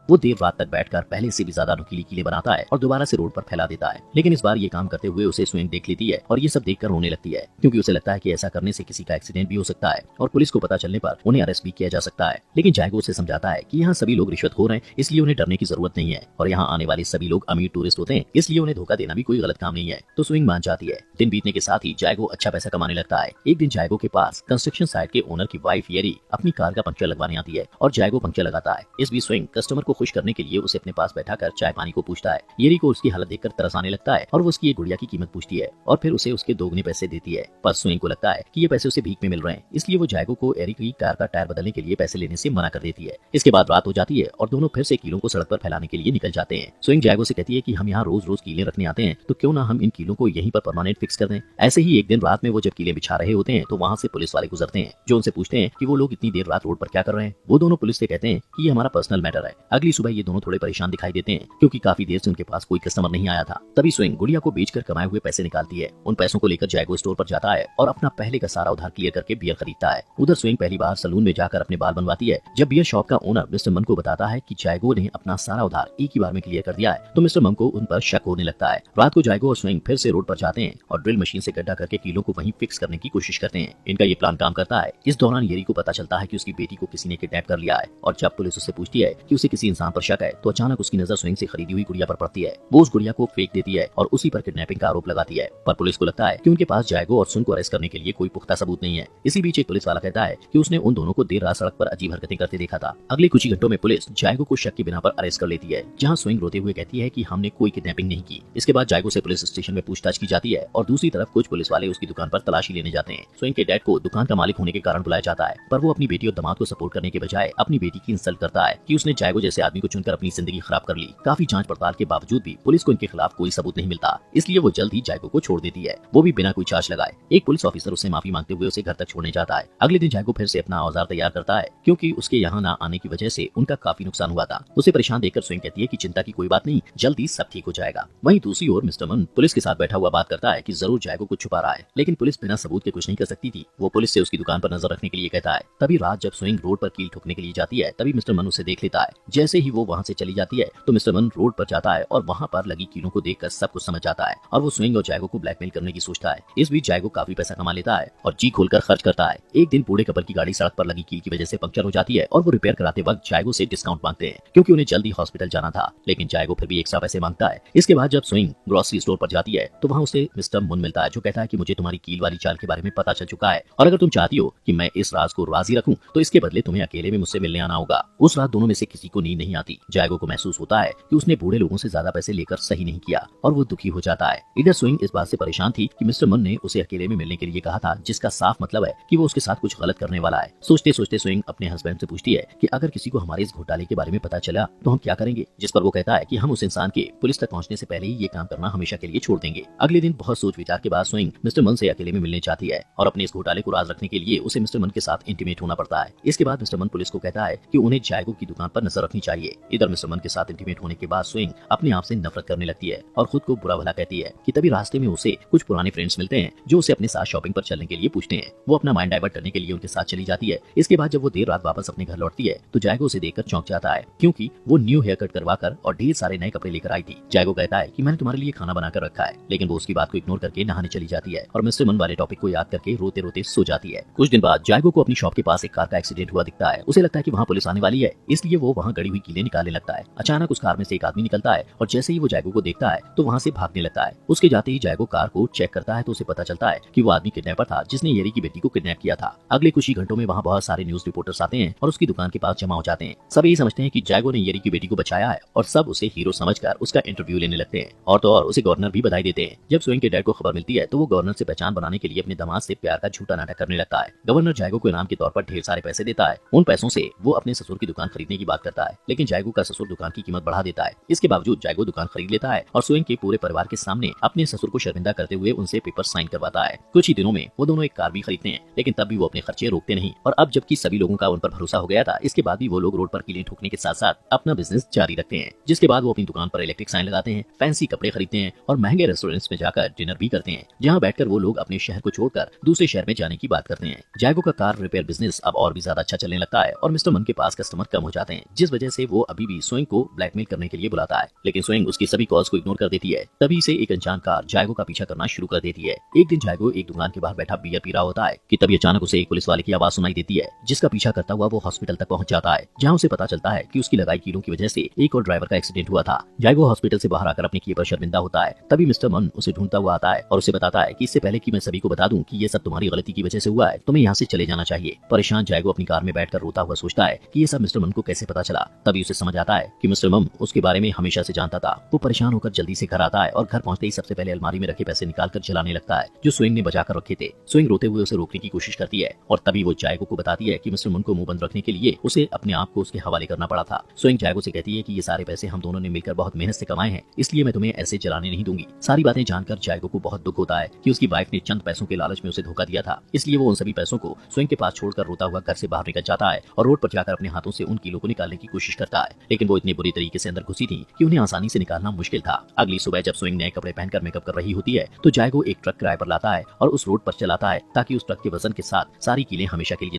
वो देर रात तक बैठकर पहले से भी ज्यादा नुकीली कीलें बनाता है और दोबारा से रोड पर फैला देता है। लेकिन इस बार ये काम करते हुए उसे स्विंग देख लेती है और ये सब देखकर रोने लगती है, क्योंकि उसे लगता है कि ऐसा करने से किसी का एक्सीडेंट भी हो सकता है और पुलिस को पता चलने पर उन्हें अरेस्ट भी किया जा सकता है। लेकिन जायगो उसे समझाता है कि यहाँ सभी लोग रिश्वत हो रहे हैं, इसलिए उन्हें डरने की जरूरत नहीं है और यहाँ आने वाले सभी लोग अमीर टूरिस्ट होते हैं, इसलिए उन्हें धोखा देना भी कोई गलत काम नहीं है। तो स्विंग मान जाती है। दिन बीतने के साथ ही जायगो अच्छा पैसा कमाने लगता है। एक दिन जायगो के पास कंस्ट्रक्शन साइट के ओनर की वाइफ येरी अपनी कार का पंक्चर लगवाने आती है और जायगो पंक्चर लगाता है। इस बीच स्विंग कस्टमर को खुश करने के लिए उसे अपने पास बैठाकर चाय पानी को पूछता है। येरी को उसकी हालत देखकर तरस आने लगता है और वो उसकी एक गुड़िया की कीमत पूछती है और फिर उसे उसके दोगुने पैसे देती है। पर स्विंग को लगता है कि ये पैसे उसे भीख में मिल रहे हैं, इसलिए वो जायगो को येरी की कार का टायर बदलने के लिए पैसे लेने से मना कर देती है। इसके बाद रात हो जाती है और दोनों फिर से कीलों को सड़क पर फैलाने के लिए निकल जाते हैं। स्विंग जायगो से कहती है कि हम यहाँ रोज रोज कीलें रखने आते हैं, तो क्यों ना हम इन कीलों को यहीं पर परमानेंट फिक्स कर दें। ऐसे ही एक दिन रात में वो जब कीलें बिछा रहे होते हैं तो वहाँ से पुलिस वाले गुजरते हैं, जो उनसे पूछते हैं कि वो लोग इतनी देर रात रोड पर क्या कर रहे हैं। वो दोनों पुलिस से कहते हैं कि ये हमारा पर्सनल मैटर है। अगली सुबह ये दोनों थोड़े परेशान दिखाई देते हैं, क्योंकि काफी देर से उनके पास कोई कस्टमर नहीं आया था। तभी स्विंग गुड़िया को बेचकर कमाए हुए पैसे निकालती है। उन पैसों को लेकर जायगो स्टोर पर जाता है और अपना पहले का सारा उधार क्लियर करके बियर खरीदता है। उधर स्विंग पहली बार सलून में जाकर अपने बाल बनवाती है। जब बियर शॉप का ओनर मिस्टर मन को बताता है कि जायगो ने अपना सारा उधार एक ही बार में क्लियर कर दिया है, तो मिस्टर मन को उन पर शक होने लगता है। रात को जायगो और स्विंग फिर से रोड पर जाते हैं और ड्रिल मशीन से गड्ढा करके कीलों को वहीं फिक्स करने की कोशिश करते हैं। इनका ये प्लान काम करता है। इस दौरान येरी को पता चलता है कि उसकी बेटी को किसी ने किडनैप कर लिया है और जब पुलिस उससे पूछती है कि उसे किसी इंसान पर शक है, तो अचानक उसकी नजर स्विंग से खरीदी हुई गुड़िया पर पड़ती है। वो उस गुड़िया को फेंक देती है और उसी पर किडनैपिंग का आरोप लगाती है। पर पुलिस को लगता है कि उनके पास जायगो और स्विंग को अरेस्ट करने के लिए कोई पुख्ता सबूत नहीं है। इसी बीच एक पुलिस वाला कहता है कि उसने उन दोनों को देर रात सड़क पर अजीब हरकतें करते देखा था। अगले कुछ ही घंटों में पुलिस जायगो को शक की बिना पर अरेस्ट कर लेती है, जहाँ स्विंग रोते हुए कहती है कि हमने कोई किडनैपिंग नहीं की। इसके बाद जायगो से पुलिस स्टेशन में पूछताछ की जाती है और दूसरी तरफ कुछ पुलिस वाले उसकी दुकान पर तलाशी लेने जाते हैं। स्विंग के डैड को दुकान का मालिक होने के कारण बुलाया जाता है, पर वो अपनी बेटी और दामाद को सपोर्ट करने के बजाय अपनी बेटी की इंसल्ट करता है कि उसने जायगो जैसे आदमी को चुनकर अपनी जिंदगी खराब कर ली। काफी जांच पड़ताल के बावजूद भी पुलिस को इनके खिलाफ कोई सबूत नहीं मिलता, इसलिए वो जल्द ही जायगो को छोड़ देती है, वो भी बिना कोई चार्ज लगाए। एक पुलिस ऑफिसर उससे माफी मांगते हुए उसे घर तक छोड़ने जाता है। अगले दिन जायगो फिर से अपना औजार तैयार करता है, क्योंकि उसके यहाँ न आने की वजह से उनका काफी नुकसान हुआ था। उसे परेशान देखकर स्विंग कहती है कि चिंता की कोई बात नहीं, जल्दी सब ठीक हो जाएगा। वहीं दूसरी ओर मिस्टर मन पुलिस के साथ बैठा हुआ बात करता है कि जरूर जायगो कुछ छुपा रहा है, लेकिन पुलिस बिना सबूत के कुछ नहीं कर सकती थी। वो पुलिस से उसकी दुकान पर नजर रखने के लिए कहता है। तभी रात जब स्विंग रोड पर कील ठोकने के लिए जाती है, तभी मिस्टर मन उसे देख लेता है। जैसे ही वो वहाँ से चली जाती है तो मिस्टर मन रोड पर जाता है और वहाँ पर लगी कीलों को देखकर सब कुछ समझ जाता है और वो स्विंग और जायगो को ब्लैकमेल करने की सोचता है। इस बीच जायगो काफी पैसा कमा लेता है और जी खोलकर खर्च करता है। एक दिन बूढ़े कपल की गाड़ी सड़क पर लगी कील की वजह से पंक्चर हो जाती है और वो रिपेयर कराते वक्त जायगो से डिस्काउंट मांगते हैं, क्योंकि उन्हें जल्दी हॉस्पिटल जाना था। लेकिन जायगो फिर भी एक्स्ट्रा पैसे मांगता है। इसके बाद जब स्विंग ग्रोसरी स्टोर पर जाती है तो वहाँ उसे मिस्टर मुन मिलता है, जो कहता है कि मुझे तुम्हारी कील वाली चाल के बारे में पता चल चुका है और अगर तुम चाहती हो कि मैं इस राज को राजी रखूं तो इसके बदले तुम्हें अकेले में मुझसे मिलने आना होगा। उस रात दोनों में से किसी को नींद नहीं आती। जायगो को महसूस होता है कि उसने बूढ़े लोगों से ज्यादा पैसे लेकर सही नहीं किया और वो दुखी हो जाता है। इधर स्विंग इस बात से परेशान थी कि मिस्टर मन ने उसे अकेले में मिलने के लिए कहा था, जिसका साफ मतलब है कि वो उसके साथ कुछ गलत करने वाला है। सोचते सोचते स्विंग अपने हस्बैंड से पूछती है कि अगर किसी को हमारे इस घोटाले के बारे में पता चला तो हम क्या करेंगे, जिस पर वो कहता है कि हम उस इंसान के पुलिस तक पहुंचने से पहले ही ये काम करना हमेशा के लिए छोड़ देंगे। अगले दिन बहुत सोच विचार के बाद स्विंग मिस्टर मन से अकेले में मिलने चाहती है और अपने इस घोटाले को राज रखने के लिए उसे मिस्टर मन के साथ इंटीमेट होना पड़ता है। इसके बाद मिस्टर मन पुलिस को कहता है कि उन्हें जायगो की दुकान पर नजर रखनी चाहिए। इधर मिस्टर मन के साथ इंटीमेट होने के बाद स्विंग अपने आप से नफरत करने लगती है और खुद को बुरा भला कहती है कि तभी रास्ते में उसे कुछ पुराने फ्रेंड्स मिलते हैं, जो उसे अपने साथ शॉपिंग पर चलने के लिए पूछते हैं। वो अपना माइंड डाइवर्ट करने के लिए उनके साथ चली जाती है। इसके बाद जब वो देर रात वापस अपने घर लौटती है तो जायगो उसे देखकर चौंक जाता है, क्योंकि वो न्यू हेयर कट करवाकर और ढेर सारे नए कपड़े लेकर आई थी। जायगो कहता है कि मैंने तुम्हारे लिए खाना बनाकर रखा है, लेकिन वो उसकी बात को इग्नोर करके नहाने चली जाती है और मिस्टर मन वाले टॉपिक को याद करके रोते रोते सो जाती है। कुछ दिन बाद जायगो को अपनी शॉप के पास एक कार का एक्सीडेंट हुआ दिखता है। उसे लगता है कि वहाँ पुलिस आने वाली है, इसलिए वो वहाँ गड़ी हुई कीलें निकालने लगता है। अचानक उस कार में से एक आदमी निकलता है और जैसे ही वो जायगो को देखता है तो वहाँ से भागने लगता है। उसके जाते ही जायगो कार को चेक करता है तो उसे पता चलता है कि वो आदमी किडनैपर था, जिसने येरी की बेटी को किडनैप किया था। अगले कुछ ही घंटों में वहाँ बहुत सारे न्यूज रिपोर्टर्स आते हैं और उसकी दुकान के पास जमा हो जाते हैं। सब यही समझते हैं कि जायगो ने येरी की बेटी को बचाया है और सब उसे हीरो समझकर उसका इंटरव्यू लेने लगते हैं और तो और उसे गवर्नर भी बधाई देते हैं। जब स्विंग के डैड को खबर मिलती है तो वो गवर्नर से पहचान बनाने के लिए अपने दामाद से प्यार का झूठा नाटक करने लगता है। गवर्नर जायगो को इनाम के तौर पर ढेर सारे पैसे देता है। उन पैसों से वो अपने ससुर की दुकान खरीदने की बात करता है, लेकिन जायगो का ससुर दुकान की कीमत बढ़ा देता है। इसके बावजूद जायगो दुकान खरीद लेता है और स्विंग के पूरे परिवार के सामने अपने ससुर को शर्मिंदा करते हुए उनसे पेपर साइन करवाता है। कुछ ही दिनों में वो दोनों एक कार भी खरीदते हैं, लेकिन तब भी वो अपने खर्चे रोकते नहीं और अब जबकि सभी लोगों का उन पर भरोसा हो गया था, इसके बाद भी वो लोग रोड पर कीलें ठोकने के साथ साथ अपना बिजनेस जारी रखते हैं। जिसके बाद वो अपनी दुकान पर इलेक्ट्रिक साइन लगाते हैं, फैंसी कपड़े खरीदते हैं और महंगे रेस्टोरेंट्स में जाकर डिनर भी करते हैं, जहाँ बैठकर वो लोग अपने शहर को छोड़कर दूसरे शहर में जाने की बात करते हैं। जायगो का कार रिपेयर बिजनेस अब और भी ज्यादा अच्छा चलने लगता है और मिस्टर मन के पास कस्टमर कम हो जाते हैं, जिस वजह से वो अभी भी स्वयं को ब्लैकमेल करने के लिए बुलाता है, लेकिन स्वयं उसकी सभी कॉल्स को इग्नोर कर देती है। तभी से एक अनजान कार जायगो का पीछा करना शुरू कर देती है। एक दिन जायगो एक दुकान के बाहर बैठा बियर पी रहा होता है कि तभी अचानक उसे एक पुलिस वाले की आवाज सुनाई देती है, जिसका पीछा करता हुआ वो हॉस्पिटल तक पहुंच जाता है, जहां उसे पता चलता है कि उसकी लगाई कीलों की वजह से एक और ड्राइवर का एक्सीडेंट हुआ था। जायगो हॉस्पिटल से बाहर आकर अपने किए पर शर्मिंदा होता है। तभी मिस्टर मन उसे ढूंढता हुआ आता है और उसे बताता है कि इससे पहले कि मैं सभी को बता दूं कि ये सब तुम्हारी गलती की वजह से हुआ है, तुम्हें यहाँ से चले जाना चाहिए। परेशान जायगो अपनी कार में बैठकर रोता हुआ सोचता है कि ये सब मिस्टर मन को कैसे पता चला। तभी उसे समझ आता है कि मिस्टर मन उसके बारे में हमेशा से जानता था। वो परेशान होकर जल्दी से घर आता है और घर पहुंचते ही सबसे पहले अलमारी में रखे पैसे निकालकर जलाने लगता है, जो स्विंग ने बचा कर रखे थे। स्विंग रोते हुए उसे रोकने की कोशिश करती है और तभी वो जायगो को बताती है कि मिस्टर मन को मुंह बंद रखने के लिए उसे अपने आप को उसके हवाले करना पड़ा था। स्विंग जायगो से कहती है कि ये सारे पैसे हम दोनों ने मिलकर बहुत मेहनत से कमाए हैं, इसलिए मैं तुम्हें ऐसे जलाने नहीं दूंगी। सारी बातें जानकर जायगो को बहुत दुख होता है कि उसकी वाइफ ने चंद पैसों के लालच में उसे धोखा दिया था, इसलिए वो उन सभी पैसों को स्विंग के पास छोड़कर रोता हुआ घर से बाहर निकल जाता है और रोड पर जाकर अपने हाथों से उन कीलों को निकालने की कोशिश करता है, लेकिन वो इतनी बुरी तरीके से अंदर घुसी थी कि उन्हें आसानी से निकालना मुश्किल था। अगली सुबह जब स्विंग नए कपड़े पहनकर मेकअप कर रही होती है तो जायगो एक ट्रक किराए पर लाता है और उस रोड पर चलाता है ताकि उस ट्रक के वजन के साथ सारी कीलें हमेशा के लिए